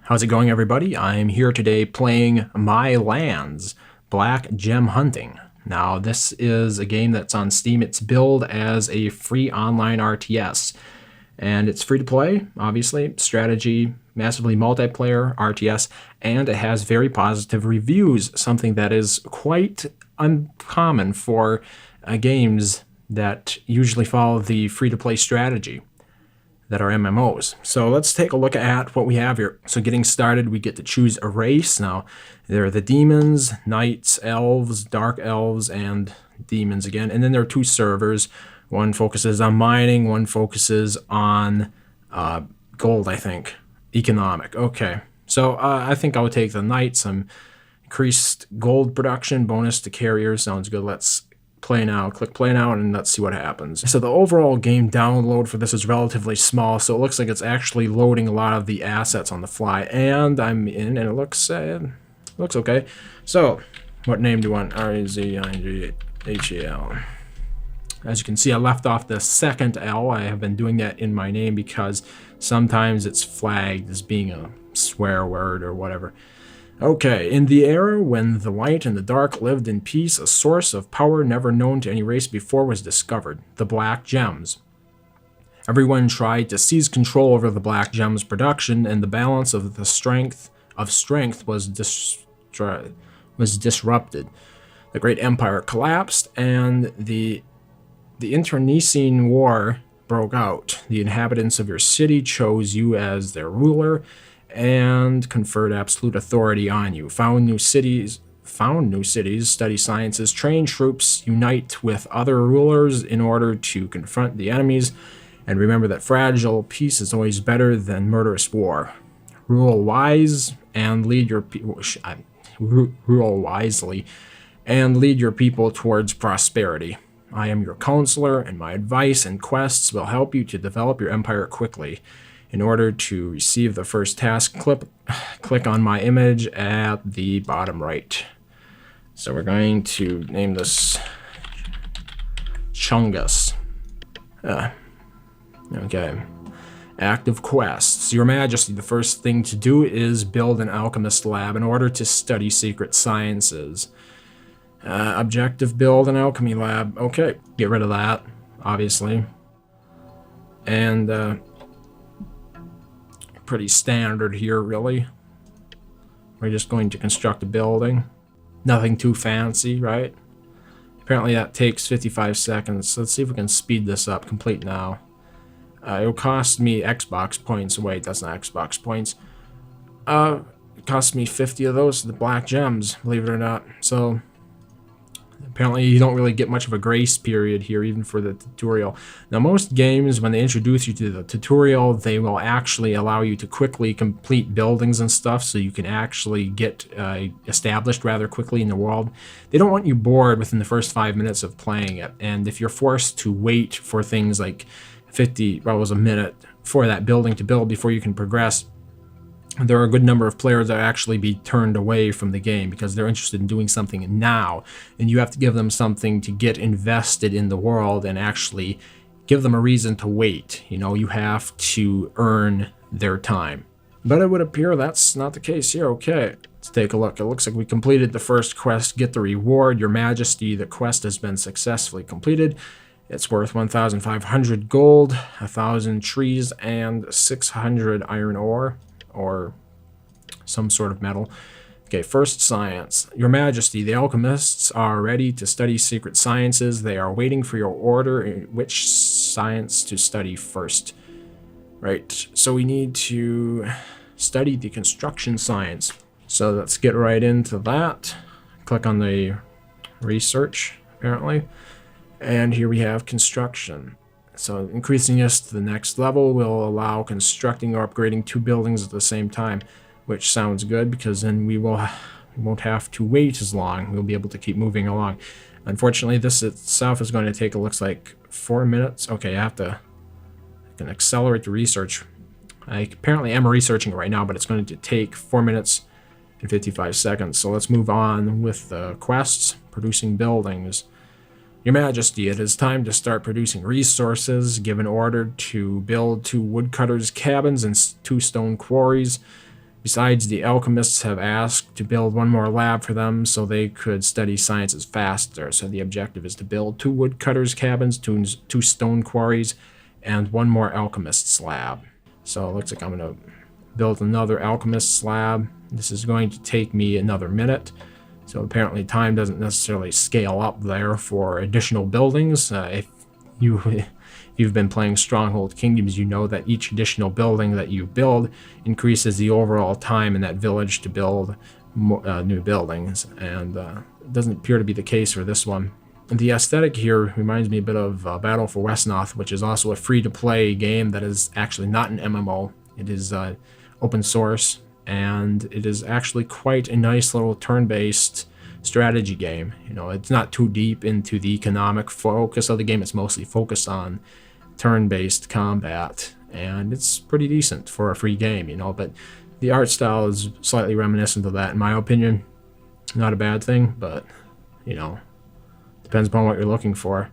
How's it going, everybody? I'm here today playing My Lands, Black Gem Hunting. Now, this is a game that's on Steam. It's billed as a free online RTS, and it's free to play, obviously, strategy, massively multiplayer RTS, and it has very positive reviews, something that is quite uncommon for games that usually follow the free-to-play strategy that are MMOs. So let's take a look at what we have here. So getting started, we get to choose a race. Now, there are the demons, knights, elves, dark elves, and demons again. And then there are two servers. One focuses on mining, one focuses on gold, I think. Economic. Okay. So I think I would take the knights. Some increased gold production, bonus to carriers. Sounds good. Let's play now. Click play now and let's see what happens. So the overall game download for this is relatively small, so it looks like it's actually loading a lot of the assets on the fly. And I'm in, and it looks okay. So what name do you want? REZINGHEL. As you can see, I left off the second L. I have been doing that in my name because sometimes it's flagged as being a swear word or whatever. Okay, in the era when the light and the dark lived in peace, a source of power never known to any race before was discovered, the Black Gems. Everyone tried to seize control over the Black Gems production, and the balance of the strength was disrupted. The great empire collapsed, and the internecine war broke out. The inhabitants of your city chose you as their ruler and conferred absolute authority on you. Found new cities, study sciences, train troops, unite with other rulers in order to confront the enemies, and remember that fragile peace is always better than murderous war. Rule wisely and lead your people towards prosperity. I am your counselor, and my advice and quests will help you to develop your empire quickly. In order to receive the first task, click on my image at the bottom right. So we're going to name this Chungus. Okay. Active quests. Your Majesty, the first thing to do is build an alchemist lab in order to study secret sciences. Objective, build an alchemy lab. Okay, get rid of that, obviously. And pretty standard here, really. We're just going to construct a building. Nothing too fancy, right? Apparently that takes 55 seconds. Let's see if we can speed this up. Complete now. It'll cost me Xbox points. Wait, that's not Xbox points. It cost me 50 of those, the Black Gems, believe it or not. So apparently you don't really get much of a grace period here, even for the tutorial. Now, most games, when they introduce you to the tutorial, they will actually allow you to quickly complete buildings and stuff, so you can actually get established rather quickly in the world. They don't want you bored within the first 5 minutes of playing it, and if you're forced to wait for things like a minute for that building to build before you can progress, there are a good number of players that actually be turned away from the game because they're interested in doing something now, and you have to give them something to get invested in the world and actually give them a reason to wait. You know, you have to earn their time. But it would appear that's not the case here. Okay, let's take a look. It looks like we completed the first quest. Get the reward. Your Majesty, the quest has been successfully completed. It's worth 1,500 gold, 1,000 trees, and 600 iron ore, or some sort of metal. Okay, first science. Your Majesty, the alchemists are ready to study secret sciences. They are waiting for your order in which science to study first. Right, so we need to study the construction science. So let's get right into that. Click on the research, apparently. And here we have construction. So increasing this to the next level will allow constructing or upgrading 2 buildings at the same time, which sounds good because then we won't have to wait as long. We'll be able to keep moving along. Unfortunately, this itself is going to take, it looks like, 4 minutes. Okay, I can accelerate the research. I apparently am researching it right now, but it's going to take 4 minutes and 55 seconds. So let's move on with the quests, producing buildings. Your Majesty, it is time to start producing resources. Give an order to build 2 woodcutters' cabins and 2 stone quarries. Besides, the alchemists have asked to build one more lab for them so they could study sciences faster. So the objective is to build 2 woodcutters' cabins, 2 stone quarries, and 1 more alchemist's lab. So it looks like I'm going to build another alchemist's lab. This is going to take me another minute. So apparently time doesn't necessarily scale up there for additional buildings. If you've been playing Stronghold Kingdoms, you know that each additional building that you build increases the overall time in that village to build new buildings, and it doesn't appear to be the case for this one. The aesthetic here reminds me a bit of Battle for Westnoth, which is also a free-to-play game that is actually not an MMO. It is open source, and it is actually quite a nice little turn-based strategy game. You know, it's not too deep into the economic focus of the game. It's mostly focused on turn-based combat, and it's pretty decent for a free game, you know, but the art style is slightly reminiscent of that, in my opinion. Not a bad thing, but, you know, depends upon what you're looking for.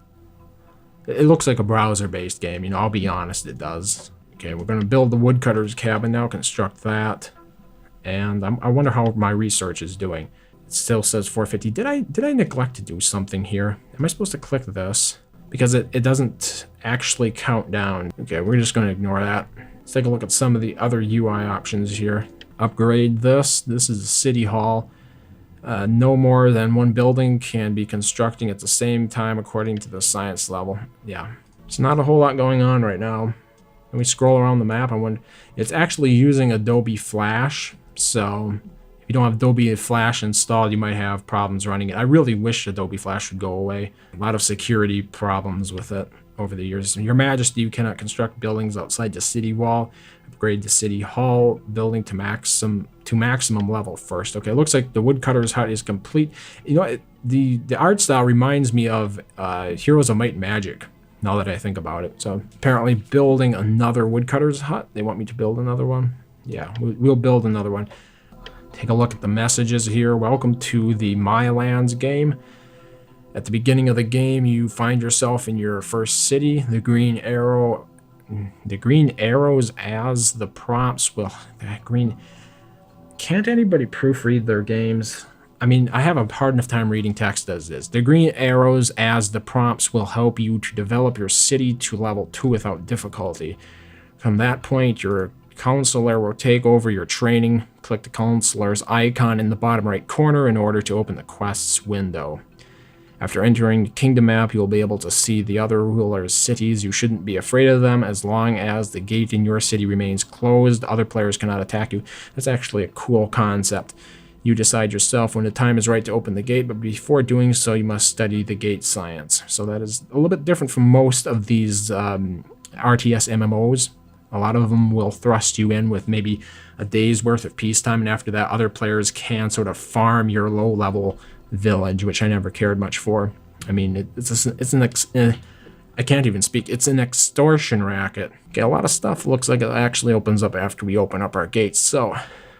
It looks like a browser-based game, you know, I'll be honest, it does. Okay, we're going to build the woodcutter's cabin now, construct that, and I wonder how my research is doing. It still says 450. Did I neglect to do something here? Am I supposed to click this? Because it doesn't actually count down. Okay, we're just going to ignore that. Let's take a look at some of the other UI options here. Upgrade this. This is a city hall. No more than 1 building can be constructing at the same time according to the science level. Yeah, it's not a whole lot going on right now. When we scroll around the map, it's actually using Adobe Flash, so if you don't have Adobe Flash installed, you might have problems running it. I really wish Adobe Flash would go away. A lot of security problems with it over the years. Your Majesty, you cannot construct buildings outside the city wall. Upgrade the city hall building to maximum level first. Okay, it looks like the woodcutter's hut is complete. You know, the art style reminds me of Heroes of Might and Magic, now that I think about it. So apparently building another woodcutter's hut. They want me to build another one. Yeah, we'll build another one. Take a look at the messages here. Welcome to the Mylands game. At the beginning of the game, you find yourself in your first city. The green arrows as the prompts will... Can't anybody proofread their games? I mean, I have a hard enough time reading text as is. The green arrows as the prompts will help you to develop your city to level 2 without difficulty. From that point, your counselor will take over your training. Click the counselor's icon in the bottom right corner in order to open the quests window. After entering the kingdom map, you'll be able to see the other rulers' cities. You shouldn't be afraid of them as long as the gate in your city remains closed. Other players cannot attack you. That's actually a cool concept. You decide yourself when the time is right to open the gate, but before doing so, you must study the gate science. So that is a little bit different from most of these RTS MMOs. A lot of them will thrust you in with maybe a day's worth of peacetime, and after that, other players can sort of farm your low-level village, which I never cared much for. I mean, I can't even speak. It's an extortion racket. Okay, a lot of stuff looks like it actually opens up after we open up our gates, so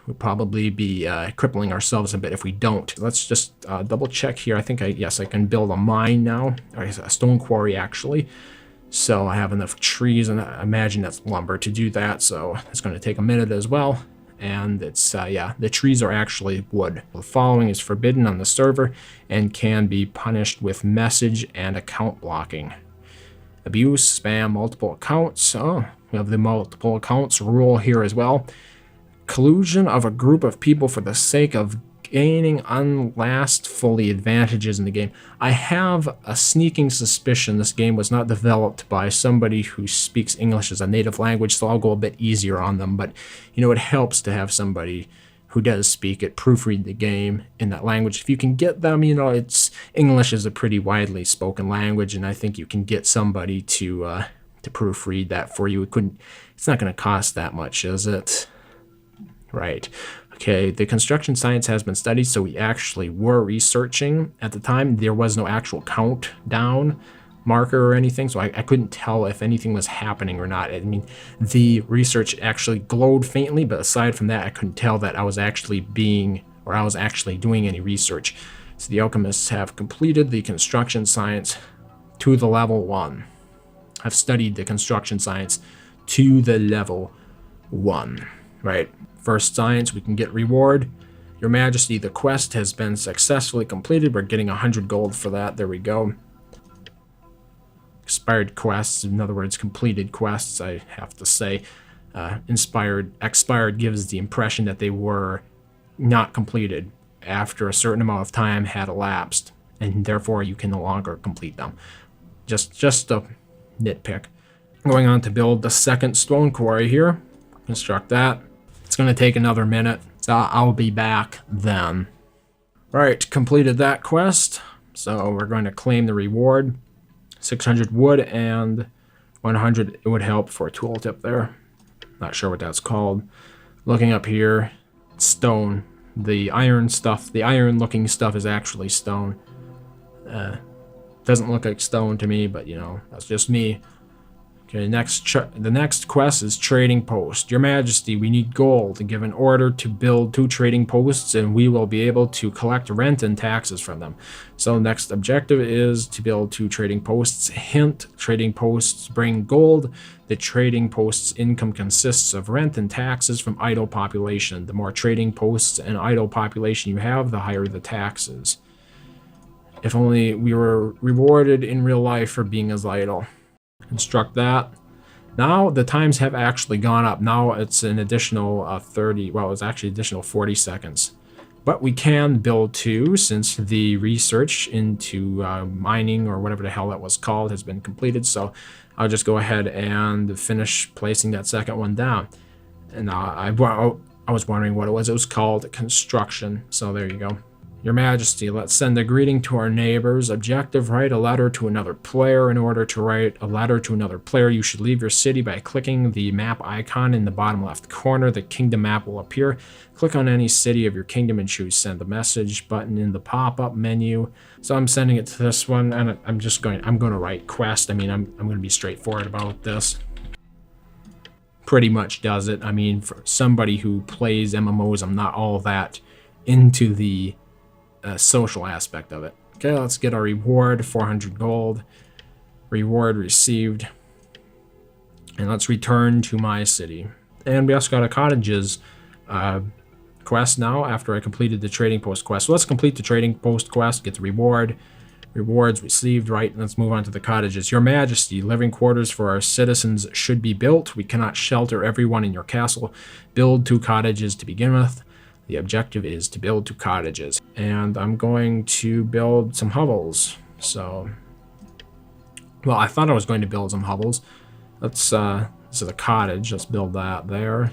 we'll probably be crippling ourselves a bit if we don't. Let's just double check here. I think yes, I can build a mine now, or a stone quarry actually. So I have enough trees, and I imagine that's lumber to do that, so it's going to take a minute as well. And it's, yeah, the trees are actually wood. The following is forbidden on the server and can be punished with message and account blocking. Abuse, spam, multiple accounts. Oh, we have the multiple accounts rule here as well. Collusion of a group of people for the sake of gaining unlastfully advantages in the game. I have a sneaking suspicion this game was not developed by somebody who speaks English as a native language, so I'll go a bit easier on them. But, you know, it helps to have somebody who does speak it proofread the game in that language. If you can get them, you know, English is a pretty widely spoken language, and I think you can get somebody to proofread that for you. It's not going to cost that much, is it? Right. Okay, the construction science has been studied, so we actually were researching. At the time, there was no actual countdown marker or anything, so I couldn't tell if anything was happening or not. I mean, the research actually glowed faintly, but aside from that, I couldn't tell that I was actually doing any research. So the alchemists have completed the construction science to the level 1. I've studied the construction science to the level 1, right? First science, we can get reward. Your Majesty, the quest has been successfully completed. We're getting 100 gold for that. There we go. Expired quests, in other words, completed quests, I have to say. Expired gives the impression that they were not completed after a certain amount of time had elapsed, and therefore you can no longer complete them. Just a nitpick. Going on to build the second stone quarry here. Construct that. It's going to take another minute, so I'll be back then. Right, completed that quest, so we're going to claim the reward. 600 wood and 100 it would help for a tooltip there. Not sure what that's called. Looking up here, stone. The iron stuff, the iron looking stuff is actually stone. Doesn't look like stone to me, but you know, that's just me. Okay, the next quest is trading post. Your Majesty, we need gold to give an order to build 2 trading posts, and we will be able to collect rent and taxes from them. So next objective is to build 2 trading posts. Hint, trading posts bring gold. The trading post's income consists of rent and taxes from idle population. The more trading posts and idle population you have, the higher the taxes. If only we were rewarded in real life for being as idle. Construct that. Now the times have actually gone up. Now it's an additional 30, well, it's actually additional 40 seconds. But we can build 2 since the research into mining or whatever the hell that was called has been completed. So I'll just go ahead and finish placing that second one down. And I was wondering what it was. It was called construction. So there you go. Your Majesty, let's send a greeting to our neighbors. Objective, write a letter to another player. In order to write a letter to another player, you should leave your city by clicking the map icon in the bottom left corner. The kingdom map will appear. Click on any city of your kingdom and choose send a message button in the pop-up menu. So I'm sending it to this one, and I'm going to write quest. I mean, I'm going to be straightforward about this. Pretty much does it. I mean, for somebody who plays MMOs, I'm not all that into the social aspect of it. Okay, let's get our reward, 400 gold. Reward received. And let's return to my city. And we also got a cottages quest now after I completed the trading post quest. So let's complete the trading post quest, get the reward. Rewards received, right? Let's move on to the cottages. Your Majesty, living quarters for our citizens should be built. We cannot shelter everyone in your castle. Build 2 cottages to begin with. The objective is to build 2 cottages. And I'm going to build some hovels. So, well, I thought I was going to build some hovels. Let's, this is a cottage. Let's build that there.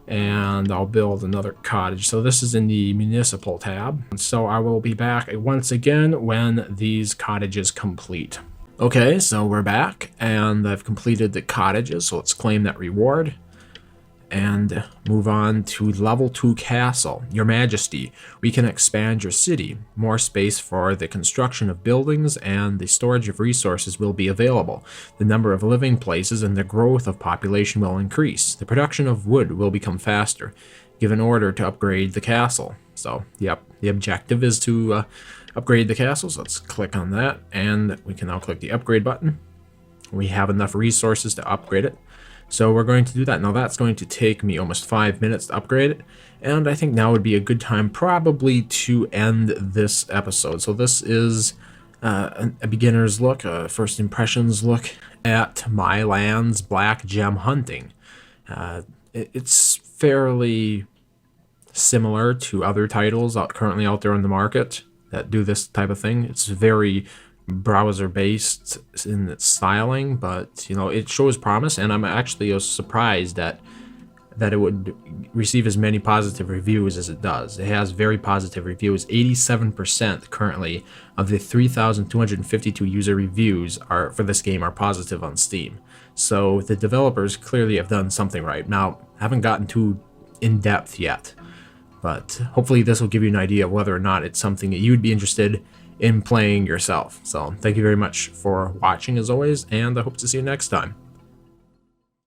And I'll build another cottage. So this is in the municipal tab. So I will be back once again when these cottages complete. Okay, so we're back and I've completed the cottages. So let's claim that reward and move on to level 2 castle. Your Majesty, we can expand your city. More space for the construction of buildings and the storage of resources will be available. The number of living places and the growth of population will increase. The production of wood will become faster. Give an order to upgrade the castle. So, yep, the objective is to upgrade the castle. So let's click on that, and we can now click the upgrade button. We have enough resources to upgrade it. So we're going to do that. Now that's going to take me almost 5 minutes to upgrade it. And I think now would be a good time probably to end this episode. So this is a beginner's look, a first impressions look at my land's black gem hunting. It's fairly similar to other titles currently out there on the market that do this type of thing. It's very browser based in its styling, but you know, it shows promise, and I'm actually surprised that it would receive as many positive reviews as it does. It has very positive reviews. 87% currently of the 3,252 user reviews for this game are positive on Steam. So the developers clearly have done something right. Now, I haven't gotten too in depth yet, but hopefully this will give you an idea of whether or not it's something that you'd be interested in playing yourself. So thank you very much for watching as always, and I hope to see you next time.